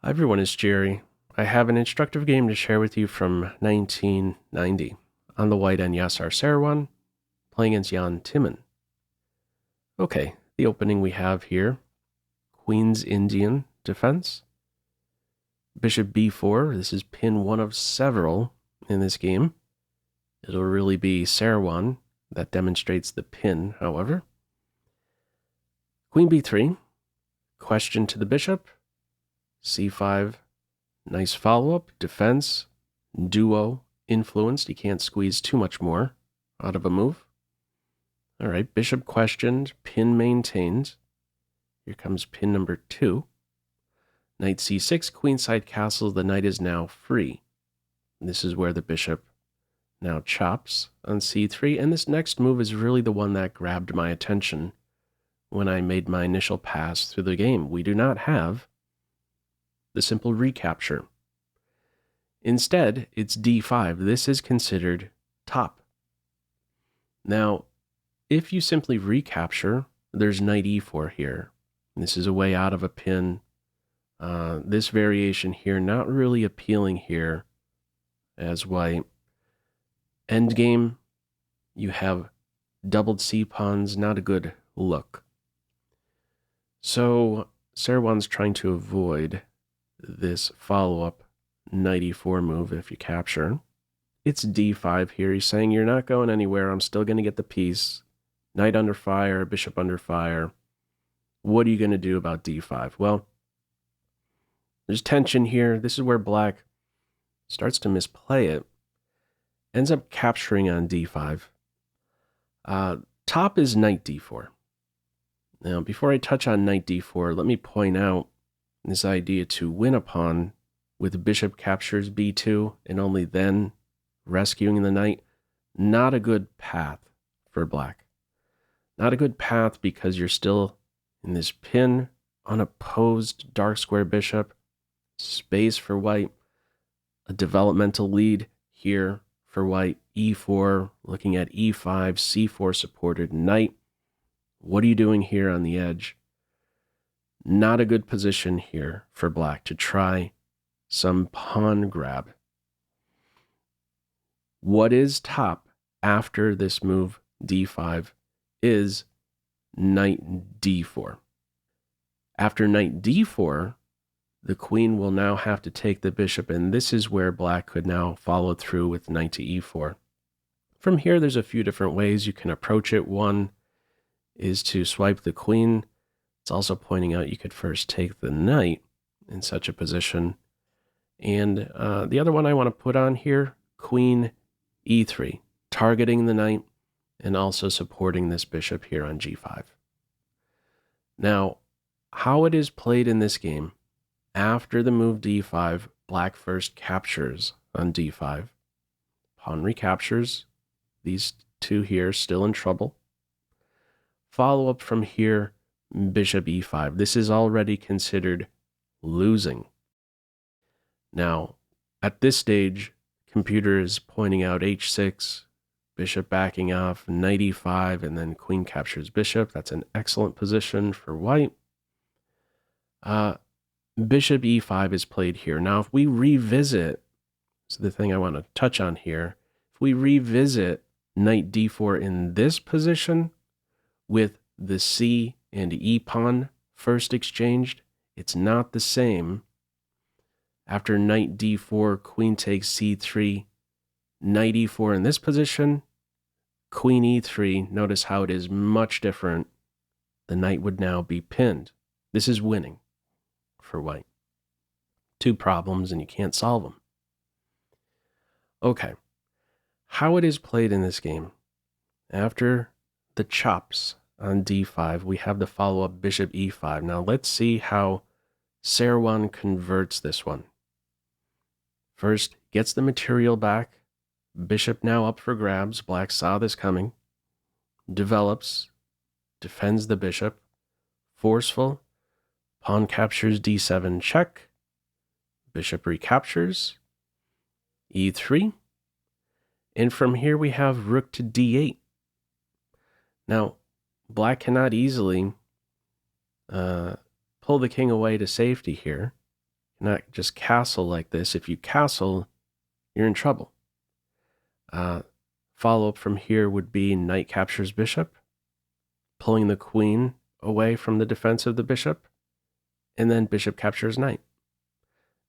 Hi everyone, it's Jerry. I have an instructive game to share with you from 1990. On the white end, Yasser Seirawan, playing against Timman. Okay, the opening we have here, Queen's Indian defense. Bishop b4, this is pin one of several in this game. It'll really be Seirwan that demonstrates the pin, however. Queen b3, question to the bishop. c5, nice follow-up, defense, duo, influenced. You can't squeeze too much more out of a move. All right, bishop questioned, pin maintained. Here comes pin number 2. Knight c6, queenside castle, the knight is now free. This is where the bishop now chops on c3, and this next move is really the one that grabbed my attention when I made my initial pass through the game. We do not have the simple recapture. Instead, it's d5. This is considered top. Now, if you simply recapture, there's knight e4 here. This is a way out of a pin. This variation here, not really appealing here as white. Endgame, you have doubled c-pawns, not a good look. So, Seirwan's trying to avoid this follow-up knight e4 move if you capture. It's d5 here. He's saying you're not going anywhere. I'm still going to get the piece. Knight under fire, bishop under fire. What are you going to do about d5? Well, there's tension here. This is where black starts to misplay it. Ends up capturing on d5. Top is knight d4. Now, before I touch on knight d4, let me point out this idea to win a pawn with bishop captures b2 and only then rescuing the knight. Not a good path for black. Not a good path because you're still in this pin, unopposed dark square bishop, space for white, a developmental lead here for white, e4, looking at e5, c4 supported knight. What are you doing here on the edge? Not a good position here for black to try some pawn grab. What is top after this move, d5, is knight d4. After knight d4, the queen will now have to take the bishop, and this is where black could now follow through with knight to e4. From here, there's a few different ways you can approach it. One is to swipe the queen. It's also pointing out you could first take the knight in such a position. And the other one I want to put on here, queen e3, targeting the knight and also supporting this bishop here on g5. Now, how it is played in this game, after the move d5, black first captures on d5. Pawn recaptures. These two here still in trouble. Follow up from here, bishop e5. This is already considered losing. Now, at this stage, computer is pointing out h6, bishop backing off, knight e5, and then queen captures bishop. That's an excellent position for white. Bishop e5 is played here. Now, if we revisit, so the thing I want to touch on here, if we revisit knight d4 in this position with the c and e pawn first exchanged, it's not the same. After knight d4, queen takes c3, knight e4 in this position, queen e3, notice how it is much different. The knight would now be pinned. This is winning for white. Two problems and you can't solve them. Okay, how it is played in this game. After the chops on d5, we have the follow-up bishop e5. Now let's see how Seirwan converts this one. First, gets the material back. Bishop now up for grabs. Black saw this coming. Develops. Defends the bishop. Forceful. Pawn captures d7 check. Bishop recaptures. e3. And from here we have rook to d8. Now, black cannot easily pull the king away to safety here. not just castle like this. If you castle, you're in trouble. Follow-up from here would be knight captures bishop, pulling the queen away from the defense of the bishop, and then bishop captures knight.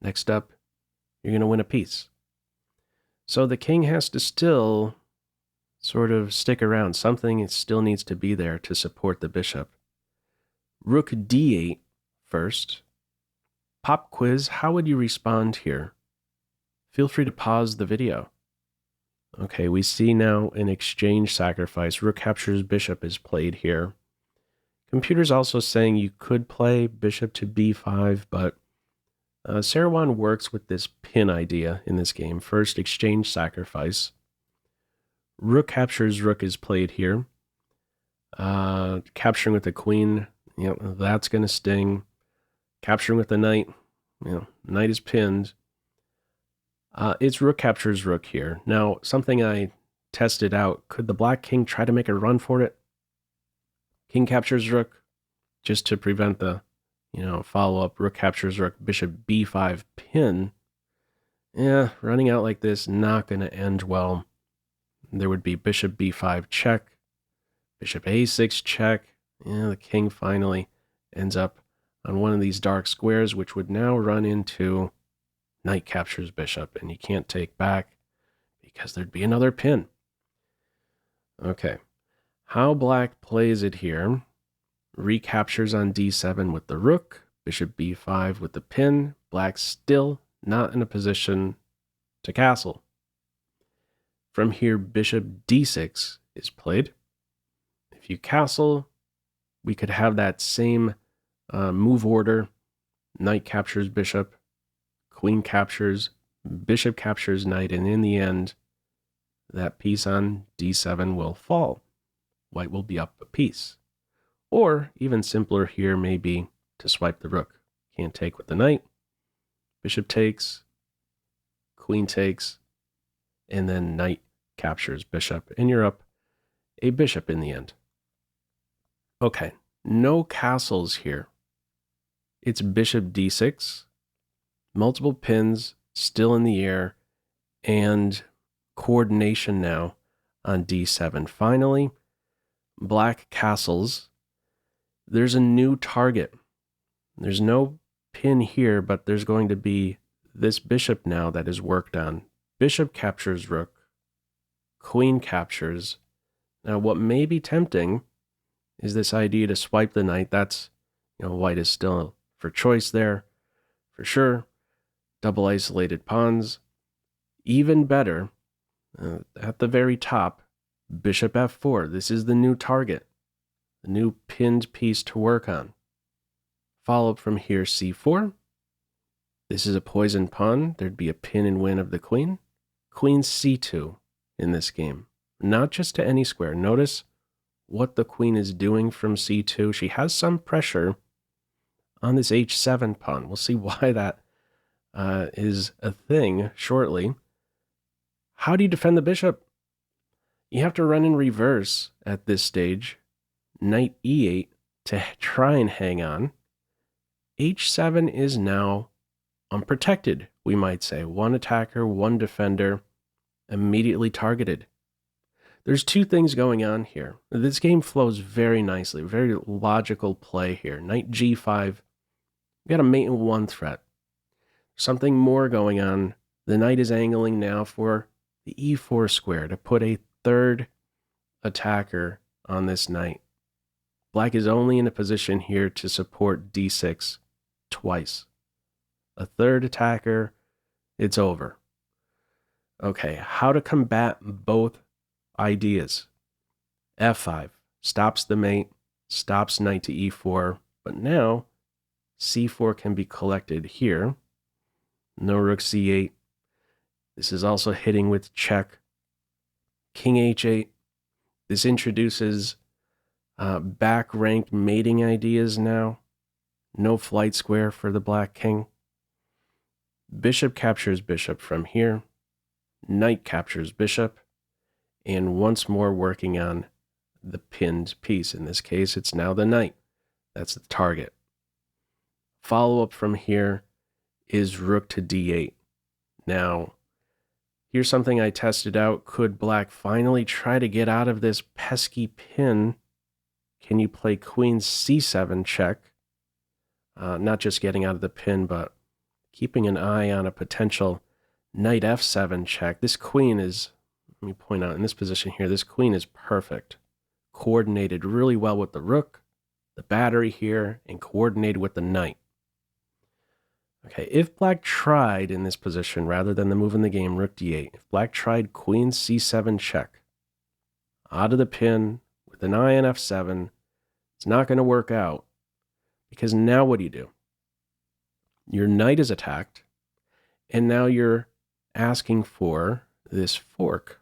Next up, you're going to win a piece. So the king has to still sort of stick around. Something still needs to be there to support the bishop. Rook d8 first. Pop quiz, how would you respond here? Feel free to pause the video. Okay, we see now an exchange sacrifice. Rook captures bishop is played here. Computer's also saying you could play bishop to b5, but Seirwan works with this pin idea in this game. First, exchange sacrifice. Rook captures rook is played here. Capturing with the queen, that's going to sting. Capturing with the knight, knight is pinned. It's rook captures rook here. Now, something I tested out, could the black king try to make a run for it? King captures rook, just to prevent the, follow-up. Rook captures rook, bishop b5 pin. Yeah, running out like this, not going to end well. There would be bishop b5 check, bishop a6 check. The king finally ends up on one of these dark squares, which would now run into knight captures bishop, and you can't take back because there'd be another pin. Okay, how black plays it here. Recaptures on d7 with the rook, bishop b5 with the pin. Black still not in a position to castle. From here, bishop d6 is played. If you castle, we could have that same move order. Knight captures bishop, queen captures, bishop captures knight, and in the end, that piece on d7 will fall. White will be up a piece. Or, even simpler here, may be to swipe the rook. Can't take with the knight. Bishop takes, queen takes, and then knight captures bishop, and you're up a bishop in the end. Okay, no castles here. It's bishop d6, multiple pins still in the air, and coordination now on d7. Finally, black castles. There's a new target. There's no pin here, but there's going to be this bishop now that is worked on. Bishop captures rook, queen captures. Now, what may be tempting is this idea to swipe the knight. That's, white is still for choice there, for sure. Double isolated pawns. Even better, at the very top, bishop f4. This is the new target, the new pinned piece to work on. Follow up from here, c4. This is a poisoned pawn. There'd be a pin and win of the queen. Queen c2 in this game, not just to any square. Notice what the queen is doing from c2. She has some pressure on this h7 pawn. We'll see why that is a thing shortly. How do you defend the bishop? You have to run in reverse at this stage. Knight e8 to try and hang on. h7 is now unprotected, we might say. One attacker, one defender, immediately targeted. There's two things going on here. This game flows very nicely, very logical play here. Knight g5, we've got a mate in one threat. Something more going on. The knight is angling now for the e4 square to put a third attacker on this knight. Black is only in a position here to support d6 twice. A third attacker, it's over. Okay, how to combat both ideas. f5 stops the mate, stops knight to e4, but now c4 can be collected here. No rook c8. This is also hitting with check. King h8. This introduces back-ranked mating ideas now. No flight square for the black king. Bishop captures bishop from here. Knight captures bishop. And once more working on the pinned piece. In this case, it's now the knight. That's the target. Follow up from here is rook to d8. Now, here's something I tested out. Could black finally try to get out of this pesky pin? Can you play queen c7 check? Not just getting out of the pin, but keeping an eye on a potential knight f7 check. This queen is, let me point out in this position here, this queen is perfect. Coordinated really well with the rook, the battery here, and coordinated with the knight. Okay, if black tried in this position, rather than the move in the game, rook d8, if black tried queen c7 check, out of the pin, with an eye on f7, it's not going to work out. Because now what do? Your knight is attacked, and now you're asking for this fork.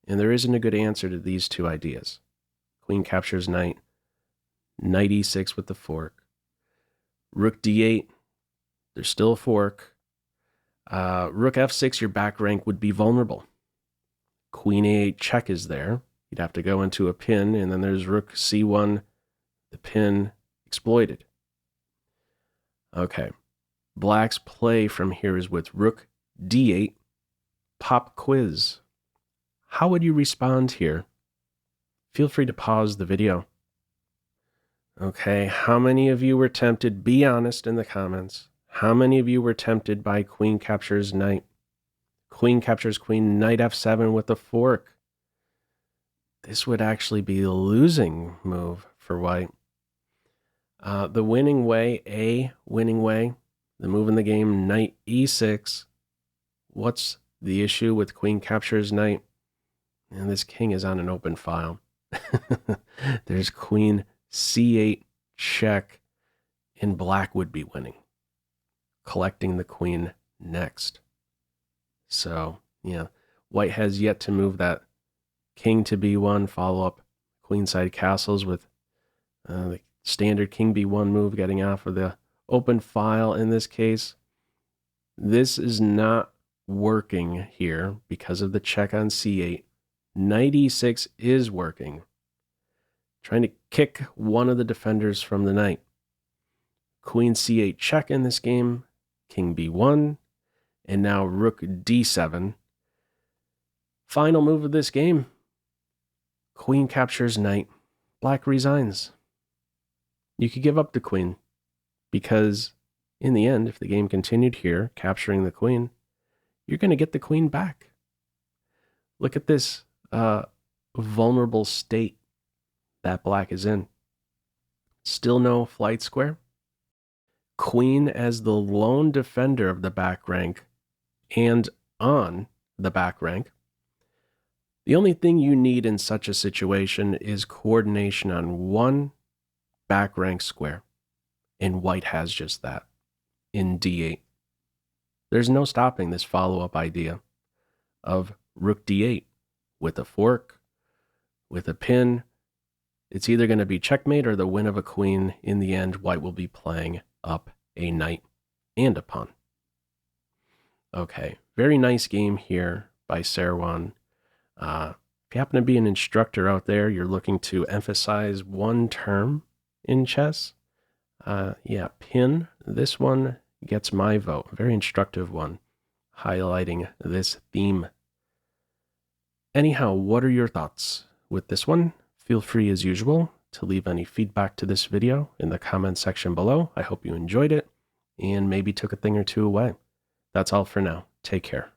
And there isn't a good answer to these two ideas. Queen captures knight, knight e6 with the fork. Rook d8, there's still a fork. Rook f6, your back rank would be vulnerable. Queen a8 check is there. You'd have to go into a pin, and then there's rook c1, the pin exploited. Okay, black's play from here is with rook d8, pop quiz. How would you respond here? Feel free to pause the video. Okay, how many of you were tempted? Be honest in the comments. How many of you were tempted by queen captures knight? Queen captures queen, knight f7 with the fork. This would actually be the losing move for white. The winning way, the move in the game, knight e6. What's the issue with queen captures knight? And this king is on an open file. There's queen c8 check, and black would be winning, collecting the queen next. So, yeah, white has yet to move that king to b1, follow up queenside castles with the standard king b1 move, getting off of the open file in this case. This is not working here because of the check on c8. Knight e6 is working. Trying to kick one of the defenders from the knight. Queen c8 check in this game, king b1, and now rook d7. Final move of this game. Queen captures knight. Black resigns. You could give up the queen, because in the end, if the game continued here, capturing the queen, you're going to get the queen back. Look at this vulnerable state that black is in. Still no flight square. Queen as the lone defender of the back rank and on the back rank. The only thing you need in such a situation is coordination on one back rank square, and white has just that in d8. There's no stopping this follow-up idea of rook d8 with a fork, with a pin. It's either going to be checkmate or the win of a queen. In the end, white will be playing up a knight and a pawn. Okay, very nice game here by Seirwan. If you happen to be an instructor out there, you're looking to emphasize one term in chess, pin. This one gets my vote. A very instructive one, highlighting this theme. Anyhow, what are your thoughts with this one? Feel free, as usual, to leave any feedback to this video in the comment section below. I hope you enjoyed it and maybe took a thing or two away. That's all for now. Take care.